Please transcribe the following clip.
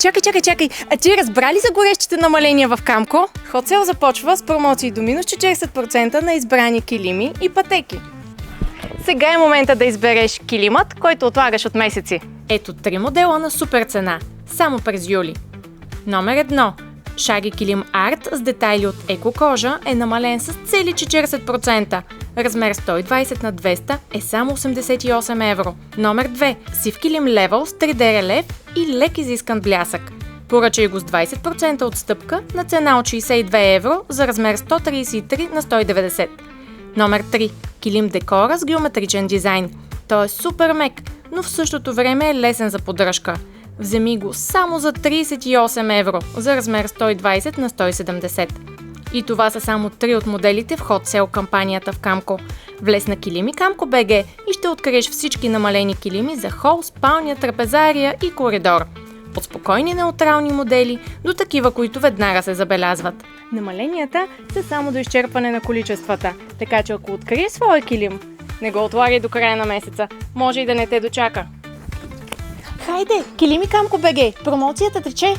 Чакай. А ти разбра ли за горещите намаления в Камко? Хотсел започва с промоции до минус 40% на избрани килими и пътеки. Сега е момента да избереш килимът, който отлагаш от месеци. Ето 3 модела на супер цена, само през юли. Номер 1. Шаги килим Арт с детайли от екокожа е намален с цели 40%. Размер 120 на 200 е само 88 евро. Номер 2. Сив килим Level с 3D релеф и лек изискан блясък. Поръчай го с 20% отстъпка на цена от 62 евро за размер 133 на 190. Номер 3. Килим декора с геометричен дизайн. Той е супер мек, но в същото време е лесен за поддръжка. Вземи го само за 38 евро за размер 120 на 170. И това са само 3 от моделите в Hot Sale кампанията в Камко. Влез на Килими Камко БГ и ще откриеш всички намалени килими за хол, спалня, трапезария и коридор. От спокойни неутрални модели до такива, които веднага се забелязват. Намаленията са само до изчерпване на количествата, така че ако откриеш своя килим, не го отлагай до края на месеца, може и да не те дочака. Хайде, Килими Камко БГ, промоцията тече!